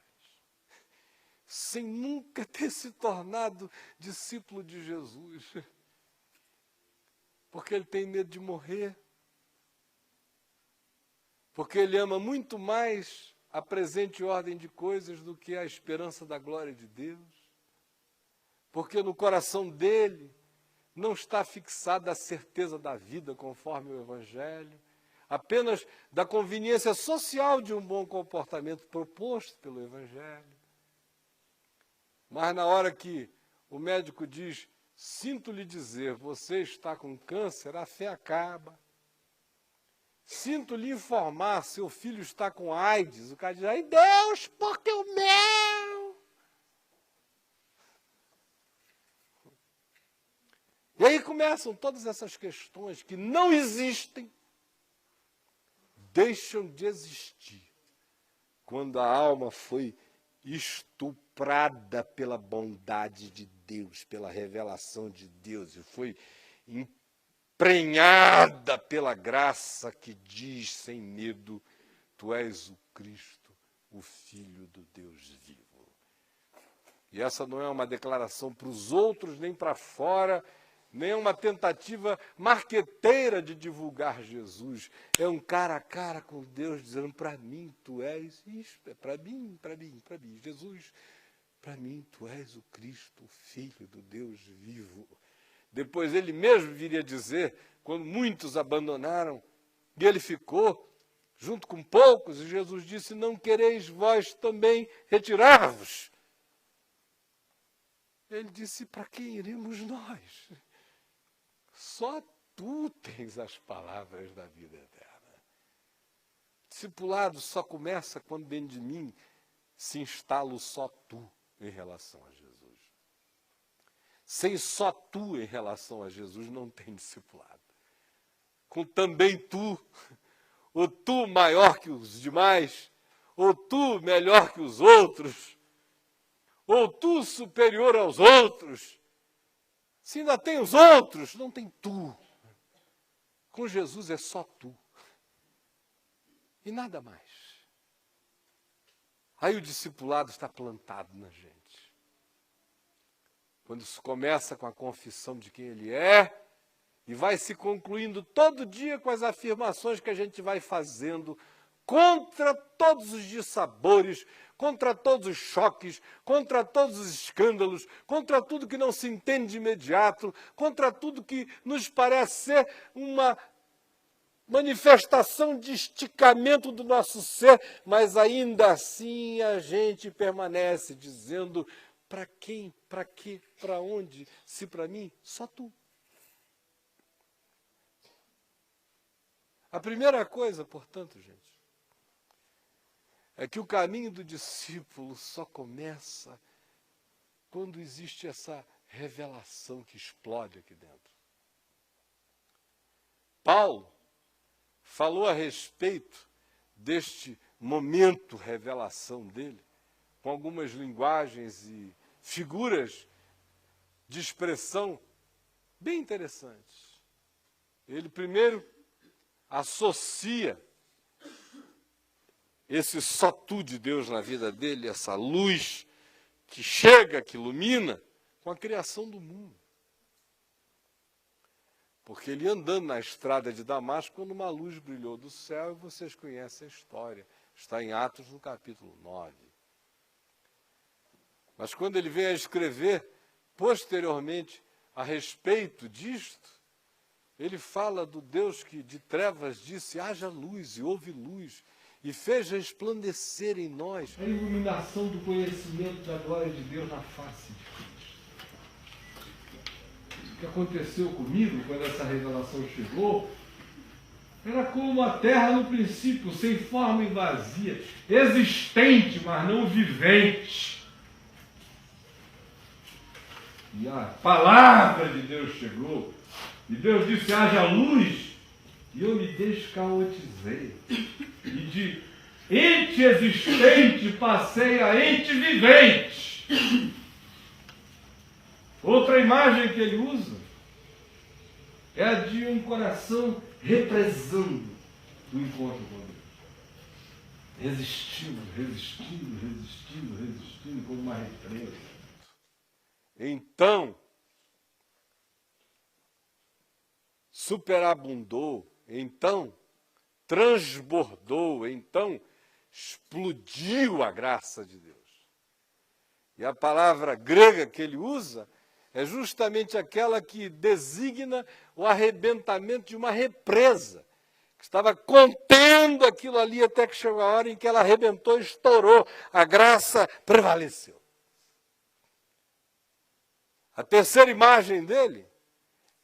sem nunca ter se tornado discípulo de Jesus, porque ele tem medo de morrer, porque ele ama muito mais a presente ordem de coisas do que a esperança da glória de Deus, porque no coração dele não está fixada a certeza da vida conforme o Evangelho, apenas da conveniência social de um bom comportamento proposto pelo Evangelho. Mas na hora que o médico diz, sinto-lhe dizer, você está com câncer, a fé acaba. Sinto-lhe informar, seu filho está com AIDS. O cara diz, ai Deus, porque o meu? E aí começam todas essas questões que não existem, deixam de existir quando a alma foi estuprada pela bondade de Deus, pela revelação de Deus, e foi emprenhada pela graça que diz sem medo: tu és o Cristo, o Filho do Deus vivo. E essa não é uma declaração para os outros, nem para fora, nem uma tentativa marqueteira de divulgar Jesus. É um cara a cara com Deus, dizendo: para mim tu és isso, é para mim. Jesus, para mim tu és o Cristo, o Filho do Deus vivo. Depois ele mesmo viria dizer, quando muitos abandonaram, e ele ficou junto com poucos, e Jesus disse: não quereis vós também retirar-vos? Ele disse: para quem iremos nós? Só tu tens as palavras da vida eterna. Discipulado só começa quando dentro de mim se instala o só tu em relação a Jesus. Sem só tu em relação a Jesus não tem discipulado. Com também tu, ou tu maior que os demais, ou tu melhor que os outros, ou tu superior aos outros. Se ainda tem os outros, não tem tu. Com Jesus é só tu. E nada mais. Aí o discipulado está plantado na gente. Quando isso começa com a confissão de quem ele é, e vai se concluindo todo dia com as afirmações que a gente vai fazendo contra todos os dissabores, contra todos os choques, contra todos os escândalos, contra tudo que não se entende de imediato, contra tudo que nos parece ser uma manifestação de esticamento do nosso ser, mas ainda assim a gente permanece dizendo: para quem, para quê, para onde, se para mim, só tu. A primeira coisa, portanto, gente, é que o caminho do discípulo só começa quando existe essa revelação que explode aqui dentro. Paulo falou a respeito deste momento revelação dele, com algumas linguagens e figuras de expressão bem interessantes. Ele primeiro associa esse só tu de Deus na vida dele, essa luz que chega, que ilumina, com a criação do mundo. Porque ele andando na estrada de Damasco, quando uma luz brilhou do céu, e vocês conhecem a história, está em Atos no capítulo 9. Mas quando ele vem a escrever, posteriormente, a respeito disto, ele fala do Deus que de trevas disse: haja luz, e houve luz, e fez resplandecer em nós a iluminação do conhecimento da glória de Deus na face de Cristo. O que aconteceu comigo quando essa revelação chegou era como a terra no princípio, sem forma e vazia, existente, mas não vivente. E a palavra de Deus chegou, e Deus disse: haja luz, e eu me descaotizei. E de ente existente passei a ente vivente. Outra imagem que ele usa é a de um coração represando o encontro com Deus. Resistindo como uma represa. Então, superabundou, então, transbordou, então, explodiu a graça de Deus. E a palavra grega que ele usa é justamente aquela que designa o arrebentamento de uma represa, que estava contendo aquilo ali até que chegou a hora em que ela arrebentou e estourou. A graça prevaleceu. A terceira imagem dele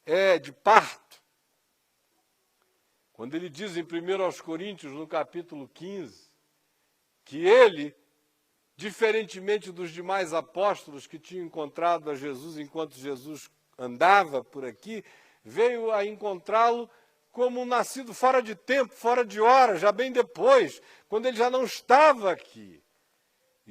é de parto. Quando ele diz em 1 Coríntios, no capítulo 15, que ele, diferentemente dos demais apóstolos que tinham encontrado a Jesus enquanto Jesus andava por aqui, veio a encontrá-lo como um nascido fora de tempo, fora de hora, já bem depois, quando ele já não estava aqui.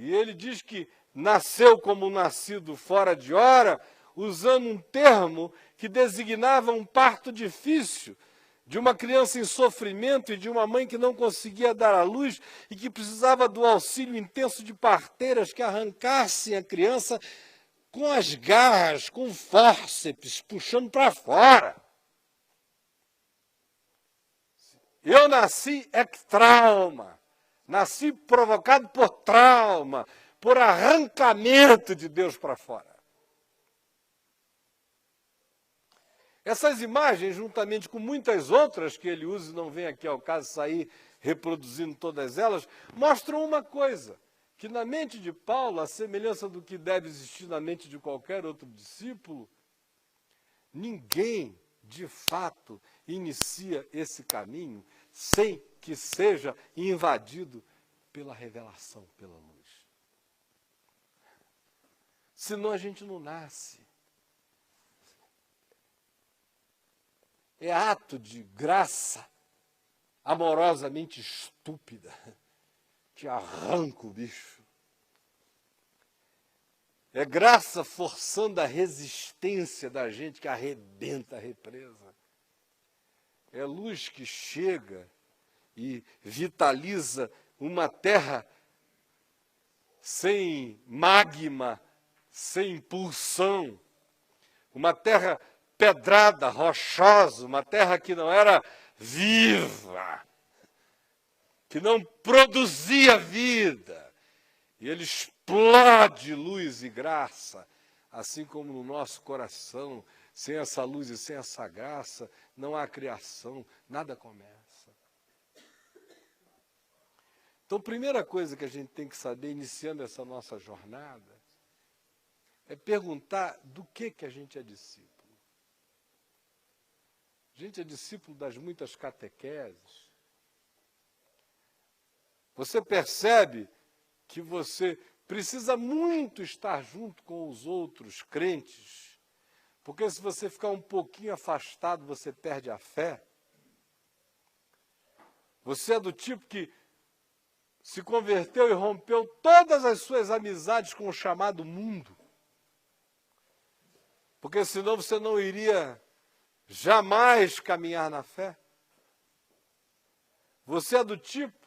E ele diz que nasceu como nascido fora de hora, usando um termo que designava um parto difícil, de uma criança em sofrimento e de uma mãe que não conseguia dar à luz e que precisava do auxílio intenso de parteiras que arrancassem a criança com as garras, com fórceps, puxando para fora. Eu nasci ectrauma, nasci provocado por trauma, por arrancamento de Deus para fora. Essas imagens, juntamente com muitas outras que ele usa, e não vem aqui ao caso sair reproduzindo todas elas, mostram uma coisa, que na mente de Paulo, a semelhança do que deve existir na mente de qualquer outro discípulo, ninguém, de fato, inicia esse caminho sem que seja invadido pela revelação, pela luz. Senão a gente não nasce. É ato de graça amorosamente estúpida que arranca o bicho. É graça forçando a resistência da gente que arrebenta a represa. É luz que chega e vitaliza uma terra sem magma, sem impulsão, uma terra pedrada, rochosa, uma terra que não era viva, que não produzia vida. E ele explode luz e graça, assim como no nosso coração, sem essa luz e sem essa graça, não há criação, nada começa. Então, a primeira coisa que a gente tem que saber, iniciando essa nossa jornada, é perguntar do que a gente é discípulo. A gente é discípulo das muitas catequeses. Você percebe que você precisa muito estar junto com os outros crentes, porque se você ficar um pouquinho afastado, você perde a fé. Você é do tipo que se converteu e rompeu todas as suas amizades com o chamado mundo, porque senão você não iria jamais caminhar na fé. Você é do tipo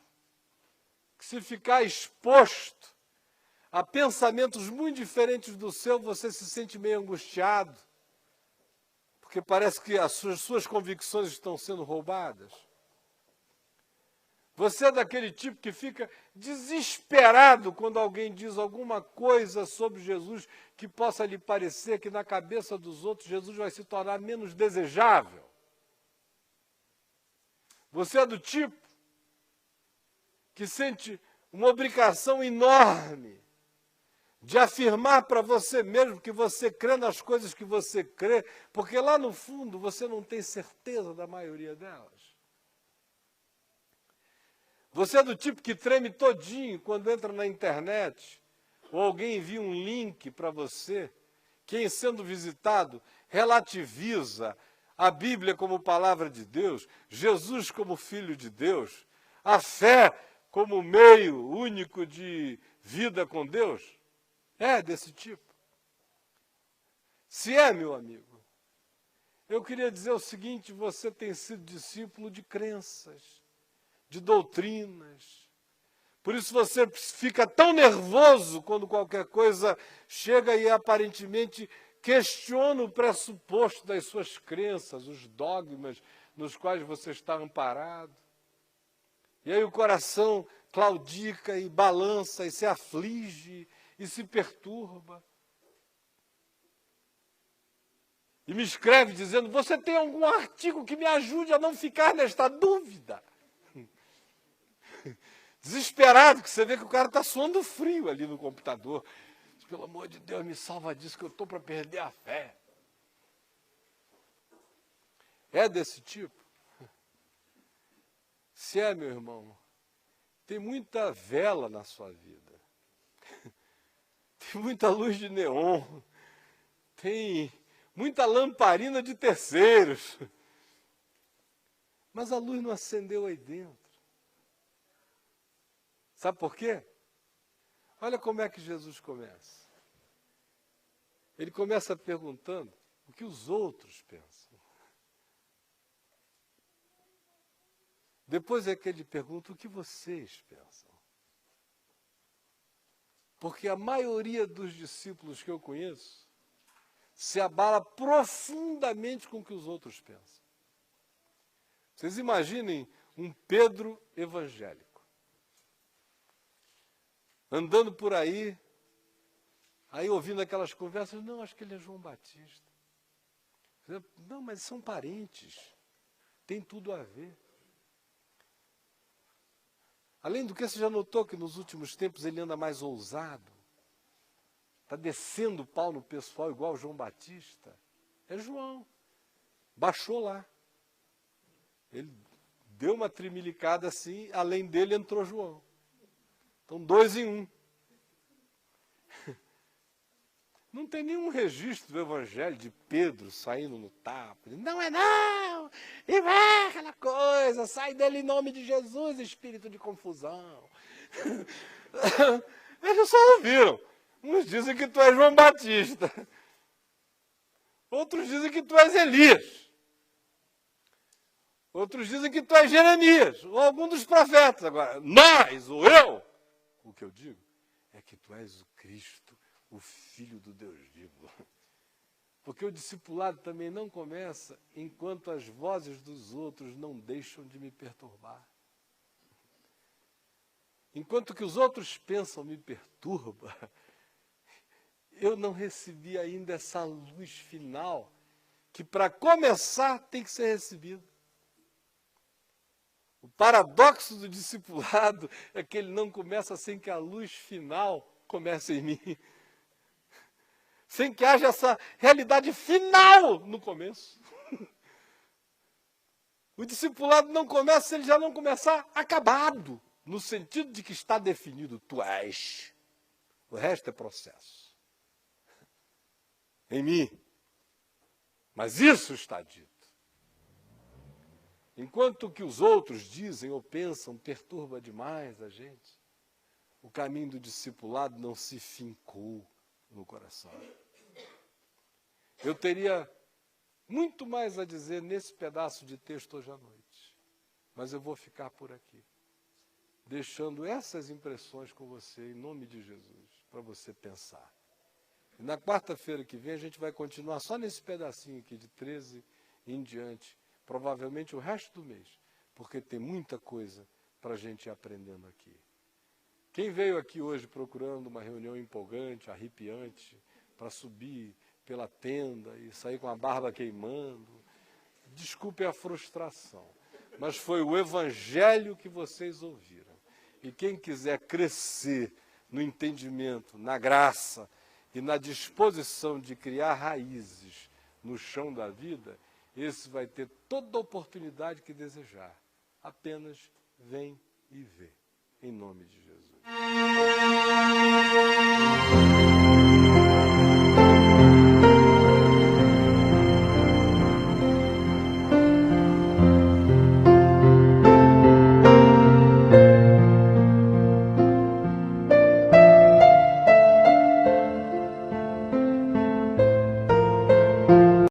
que, se ficar exposto a pensamentos muito diferentes do seu, você se sente meio angustiado, porque parece que as suas convicções estão sendo roubadas. Você é daquele tipo que fica desesperado quando alguém diz alguma coisa sobre Jesus que possa lhe parecer que na cabeça dos outros Jesus vai se tornar menos desejável. Você é do tipo que sente uma obrigação enorme de afirmar para você mesmo que você crê nas coisas que você crê, porque lá no fundo você não tem certeza da maioria delas. Você é do tipo que treme todinho quando entra na internet, ou alguém envia um link para você, que, em sendo visitado, relativiza a Bíblia como palavra de Deus, Jesus como Filho de Deus, a fé como meio único de vida com Deus? É desse tipo. Se é, meu amigo, eu queria dizer o seguinte: você tem sido discípulo de crenças, de doutrinas. Por isso você fica tão nervoso quando qualquer coisa chega e aparentemente questiona o pressuposto das suas crenças, os dogmas nos quais você está amparado. E aí o coração claudica e balança e se aflige e se perturba. E me escreve dizendo: você tem algum artigo que me ajude a não ficar nesta dúvida? Desesperado, que você vê que o cara está suando frio ali no computador. Pelo amor de Deus, me salva disso que eu estou para perder a fé. É desse tipo? Se é, meu irmão, tem muita vela na sua vida. Tem muita luz de neon. Tem muita lamparina de terceiros. Mas a luz não acendeu aí dentro. Sabe por quê? Olha como é que Jesus começa. Ele começa perguntando o que os outros pensam. Depois é que ele pergunta o que vocês pensam. Porque a maioria dos discípulos que eu conheço se abala profundamente com o que os outros pensam. Vocês imaginem um Pedro evangélico, andando por aí ouvindo aquelas conversas, não, acho que ele é João Batista. Não, mas são parentes, tem tudo a ver. Além do que, você já notou que nos últimos tempos ele anda mais ousado? Está descendo o pau no pessoal igual o João Batista. É João. Baixou lá. Ele deu uma trimilicada assim, além dele entrou João. Então, 2 em 1. Não tem nenhum registro do evangelho de Pedro saindo no tapa. Não é não! E vai aquela coisa, sai dele em nome de Jesus, espírito de confusão. Eles só ouviram. Uns dizem que tu és João Batista. Outros dizem que tu és Elias. Outros dizem que tu és Jeremias, ou algum dos profetas. Agora, nós, ou eu, o que eu digo é que tu és o Cristo, o Filho do Deus vivo. Porque o discipulado também não começa enquanto as vozes dos outros não deixam de me perturbar. Enquanto que os outros pensam me perturba, eu não recebi ainda essa luz final, que para começar tem que ser recebida. O paradoxo do discipulado é que ele não começa sem que a luz final comece em mim. Sem que haja essa realidade final no começo. O discipulado não começa se ele já não começar acabado, no sentido de que está definido, tu és. O resto é processo. Em mim. Mas isso está dito. Enquanto o que os outros dizem ou pensam perturba demais a gente, o caminho do discipulado não se fincou no coração. Eu teria muito mais a dizer nesse pedaço de texto hoje à noite, mas eu vou ficar por aqui, deixando essas impressões com você, em nome de Jesus, para você pensar. E na quarta-feira que vem a gente vai continuar só nesse pedacinho aqui, de 13 em diante, provavelmente o resto do mês, porque tem muita coisa para a gente ir aprendendo aqui. Quem veio aqui hoje procurando uma reunião empolgante, arrepiante, para subir pela tenda e sair com a barba queimando, desculpe a frustração, mas foi o evangelho que vocês ouviram. E quem quiser crescer no entendimento, na graça e na disposição de criar raízes no chão da vida, esse vai ter toda a oportunidade que desejar. Apenas vem e vê. Em nome de Jesus.